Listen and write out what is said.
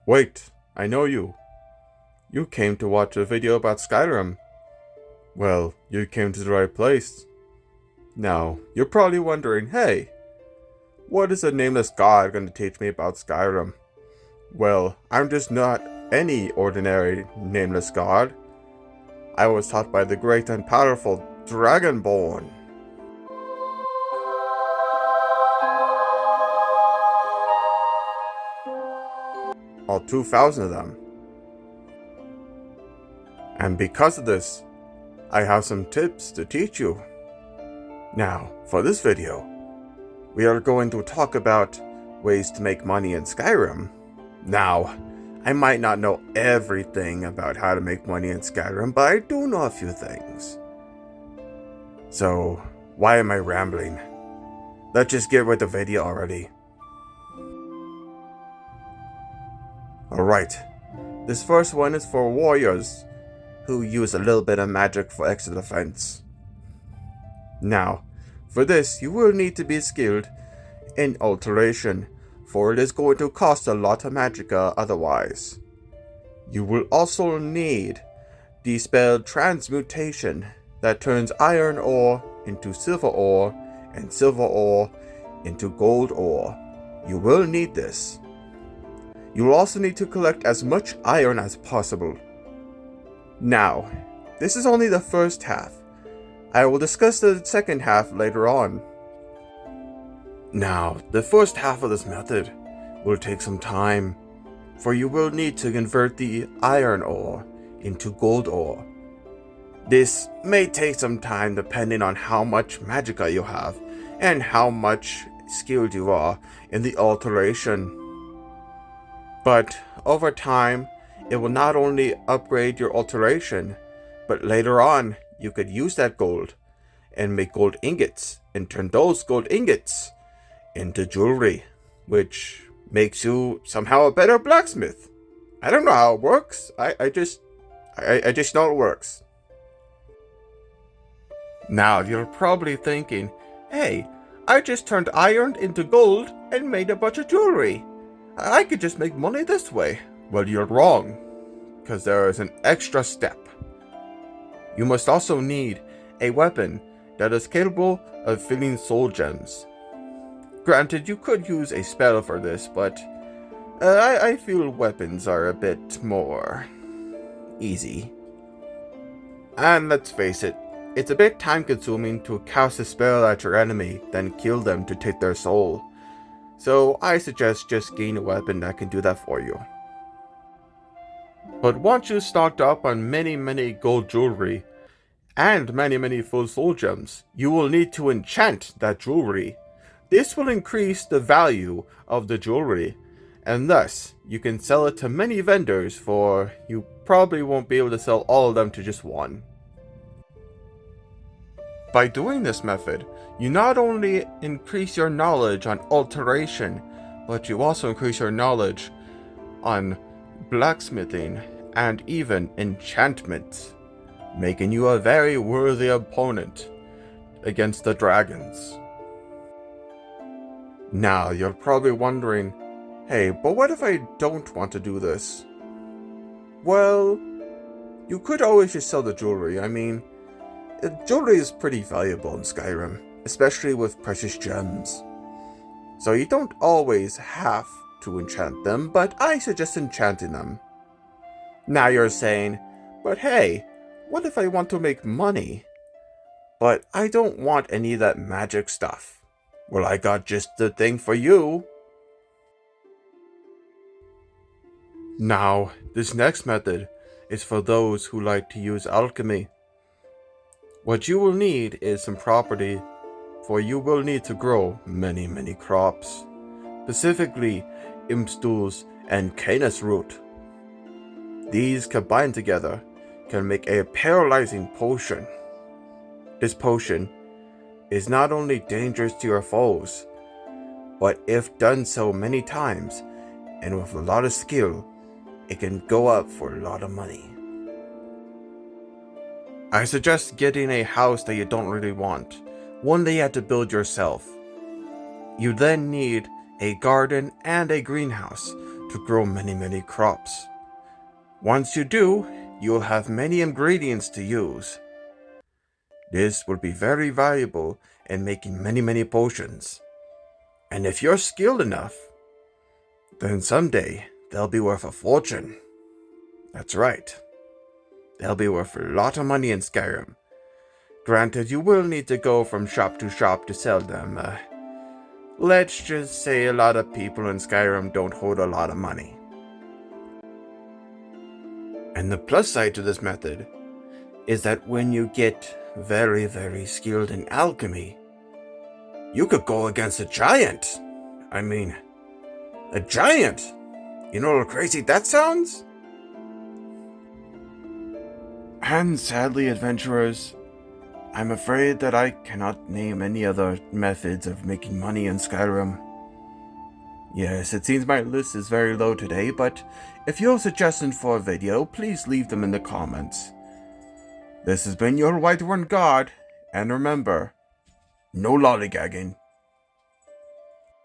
Wait, I know you. You came to watch a video about Skyrim. Well, you came to the right place. Now, you're probably wondering, hey, what is a nameless god going to teach me about Skyrim? Well, I'm just not any ordinary nameless god. I was taught by the great and powerful Dragonborn. All 2,000 of them. And because of this, I have some tips to teach you. Now, for this video, we are going to talk about ways to make money in Skyrim. Now, I might not know everything about how to make money in Skyrim, but I do know a few things. So, why am I rambling? Let's just get with the video already. Alright, this first one is for warriors who use a little bit of magic for extra defense. Now, for this, you will need to be skilled in alteration, for it is going to cost a lot of magicka otherwise. You will also need the spell transmutation that turns iron ore into silver ore and silver ore into gold ore. You will need this. You will also need to collect as much iron as possible. Now, this is only the first half. I will discuss the second half later on. Now, the first half of this method will take some time, for you will need to convert the iron ore into gold ore. This may take some time depending on how much magicka you have and how much skilled you are in the alteration. But over time, it will not only upgrade your alteration, but later on, you could use that gold and make gold ingots and turn those gold ingots into jewelry, which makes you somehow a better blacksmith. I don't know how it works. I just know it works. Now you're probably thinking, hey, I just turned iron into gold and made a bunch of jewelry. I could just make money this way. Well, you're wrong, because there is an extra step. You must also need a weapon that is capable of filling soul gems. Granted, you could use a spell for this, but I feel weapons are a bit more easy. And let's face it, it's a bit time consuming to cast a spell at your enemy, then kill them to take their soul. So I suggest just gain a weapon that can do that for you. But once you stocked up on many gold jewelry and many full soul gems, you will need to enchant that jewelry. This will increase the value of the jewelry, and thus you can sell it to many vendors, for you probably won't be able to sell all of them to just one. By doing this method, you not only increase your knowledge on alteration, but you also increase your knowledge on blacksmithing and even enchantment, making you a very worthy opponent against the dragons. Now, you're probably wondering, hey, but what if I don't want to do this? Well, you could always just sell the jewelry. I mean, jewelry is pretty valuable in Skyrim, especially with precious gems. So you don't always have to enchant them, but I suggest enchanting them. Now you're saying, but hey, what if I want to make money? But I don't want any of that magic stuff. Well, I got just the thing for you. Now, this next method is for those who like to use alchemy. What you will need is some property, for you will need to grow many crops, specifically impstools and canis root. These combined together can make a paralyzing potion. This potion is not only dangerous to your foes, but if done so many times and with a lot of skill, it can go up for a lot of money. I suggest getting a house that you don't really want, one that you have to build yourself. You then need a garden and a greenhouse to to grow many crops. Once you do, you'll have many ingredients to use. This will be very valuable in making many potions. And if you're skilled enough, then someday they'll be worth a fortune. That's right. They'll be worth a lot of money in Skyrim. Granted, you will need to go from shop to shop to sell them. Let's just say a lot of people in Skyrim don't hold a lot of money. And the plus side to this method is that when you get very skilled in alchemy, you could go against a giant. I mean, a giant! You know how crazy that sounds? And sadly, adventurers, I'm afraid that I cannot name any other methods of making money in Skyrim. Yes, it seems my list is very low today, but if you have suggestions for a video, please leave them in the comments. This has been your Whiterun God, and remember, no lollygagging.